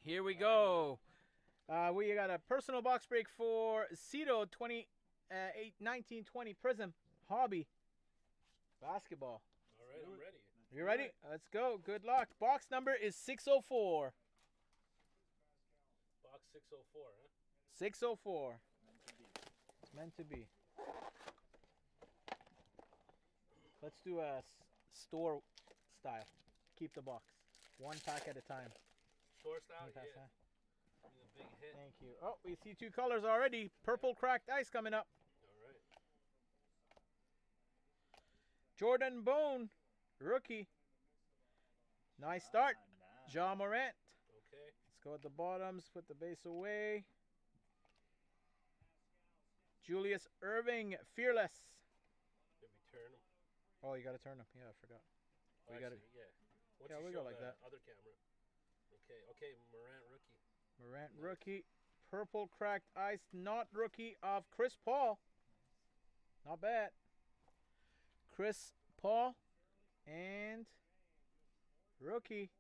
Here we go. We got a personal box break for Citto 1920 Prizm Hobby Basketball. All right, I'm ready. You ready? Let's go. Good luck. Box number is 604. Box 604, huh? 604. It's meant to be. Let's do a store style. Keep the box. One pack at a time. Store style, Pass, yeah. huh? Give me the big hit. Thank you. Oh, we see two colors already. Purple cracked ice coming up. All right. Jordan Bone, rookie. Nice start. Ja Morant. Okay. Let's go at the bottoms. Put the base away. Julius Irving, fearless. Maybe turn them. Oh, you got to turn them. Yeah, I forgot. We got it. Yeah. Once Yeah, you we show go like the that. other camera. Okay, Morant rookie. Morant rookie. Purple cracked ice, not rookie of Chris Paul. Not bad. Chris Paul and rookie.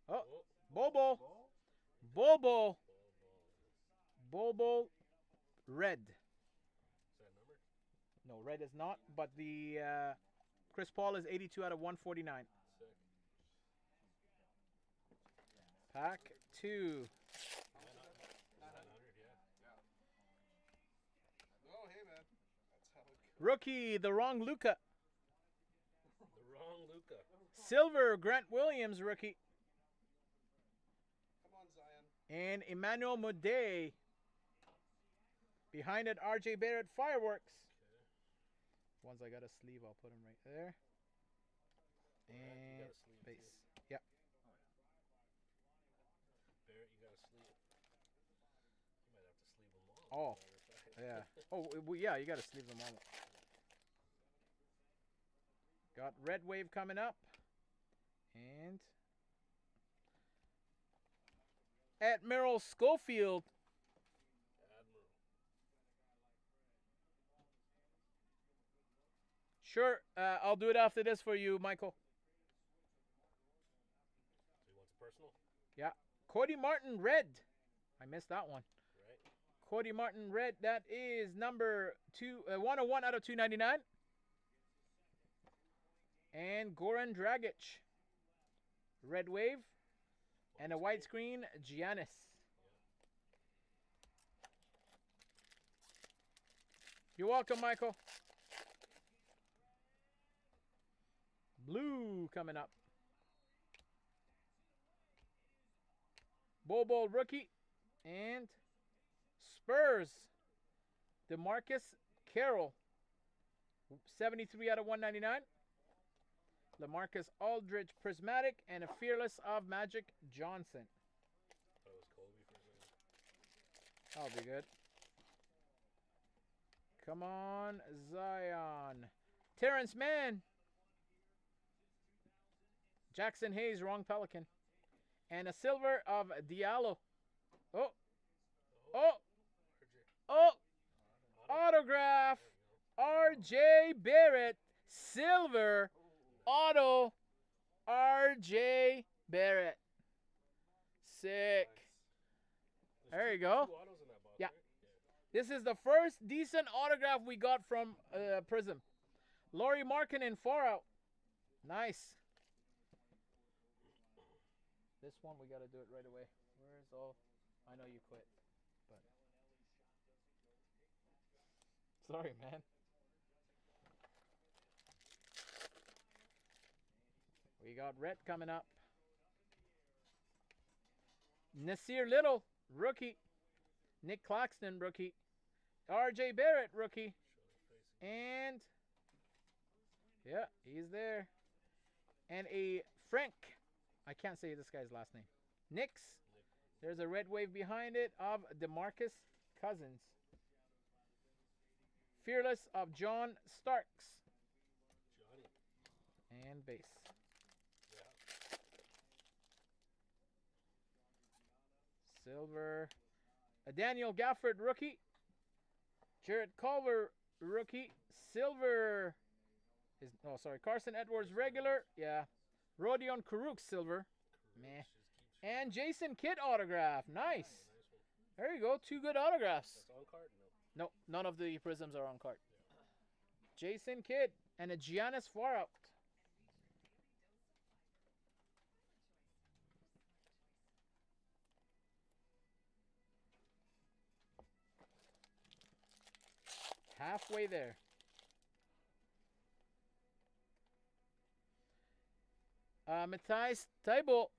Oh, Bobo. Bobo. Bobo red. Is that number? No, red is not, but the Chris Paul is 82 out of 149. Sick. Pack 2. 900, yeah. Oh, hey, man. That's how it goes. Rookie, the wrong Luca. The wrong Luca. Silver, Grant Williams, rookie. Come on, Zion. And Emmanuel Mudiay. Behind it, RJ Barrett, fireworks. Okay. Ones I got a sleeve, I'll put them right there. And got a sleeve, base. Yep. Barrett, you got to sleeve. You might have to sleeve them all. Oh, yeah. Oh, well, yeah, you got to sleeve them all. Got Red Wave coming up. And Admiral Schofield. Admiral. Sure, I'll do it after this for you, Michael. So he wants a personal? Yeah. Cody Martin, red. I missed that one. Right. Cody Martin, red. That is number 101 out of 299. And Goran Dragic, red wave. And a widescreen, Giannis. You're welcome, Michael. Blue coming up. Bobo rookie. And Spurs. DeMarcus Carroll. 73 out of 199. LaMarcus Aldridge Prismatic. And a Fearless of Magic Johnson. I thought it was Kobe for a second. That'll be good. Come on, Zion. Terrence Mann. Jackson Hayes, wrong Pelican. And a silver of Diallo. Oh. Oh. Oh. Autograph. RJ Barrett. Silver. Auto. RJ Barrett. Sick. Nice. There you go. Two autos in that box, Yeah. right? This is the first decent autograph we got from Prizm. Lauri Markkanen, 4 out. Nice. This one, we got to do it right away. Where's all? I know you quit, but sorry, man. We got red coming up. Nasir Little, rookie. Nick Claxton, rookie. RJ Barrett, rookie. And yeah, he's there. And a Frank. I can't say this guy's last name. Knicks. There's a red wave behind it of DeMarcus Cousins. Fearless of John Starks. Johnny. And base. Yeah. Silver. A Daniel Gafford, rookie. Jarrett Culver, rookie. Silver. Carson Edwards, regular. Yeah. Rodion Karuk, silver. Karuk Meh. just keeps And Jason Kidd autograph. Nice. Nice one. There you go. 2 good autographs. That's on card? No. No, none of the Prizms are on card. Jason Kidd and a Giannis far out. Halfway there. Matisse Thybulle.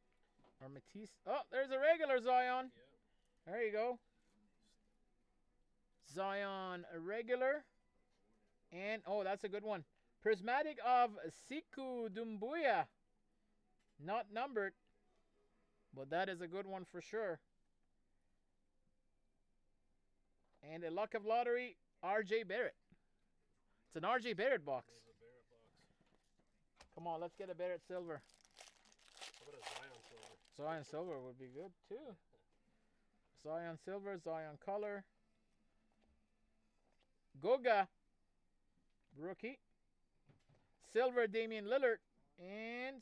Or Matisse. Oh, there's a regular Zion. Yeah. There you go. Zion a regular. And, oh, that's a good one. Prismatic of Siku Dumbuya. Not numbered. But that is a good one for sure. And a Luck of Lottery, R.J. Barrett. It's an R.J. Barrett box. There's a Barrett box. Come on, let's get a Barrett silver. How about a Zion silver? Zion silver would be good too. Zion silver, Zion color. Goga, rookie. Silver, Damian Lillard. And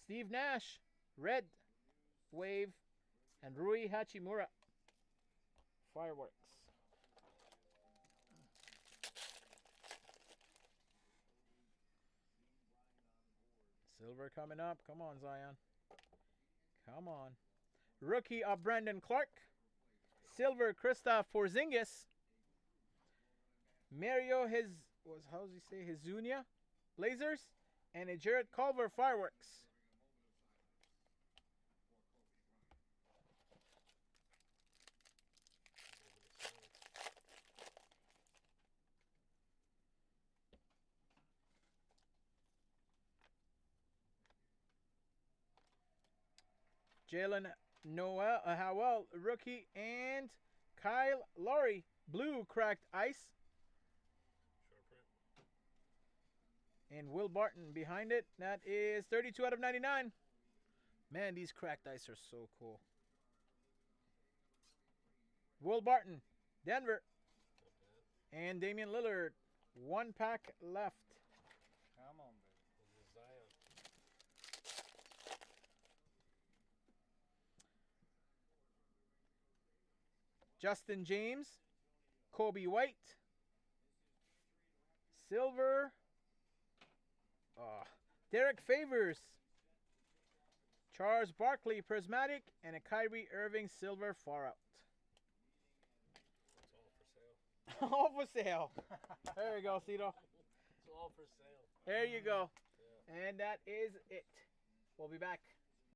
Steve Nash, red, wave. And Rui Hachimura, fireworks. Silver coming up. Come on, Zion. Come on. Rookie of Brandon Clark. Silver, Kristaps Porzingis. Mario, how does he say? Hizunia, Blazers. And a Jared Culver, fireworks. Jalen Howell, rookie, and Kyle Lowry, blue cracked ice. Short print. And Will Barton behind it. That is 32 out of 99. Man, these cracked ice are so cool. Will Barton, Denver. And Damian Lillard. 1 pack left. Come on, baby. This is Zion. Justin James, Kobe White, silver, Derek Favors, Charles Barkley Prismatic, and a Kyrie Irving silver far out. It's all for sale. All for sale. There you go, Citto. It's all for sale. There you go. Yeah. And that is it. We'll be back.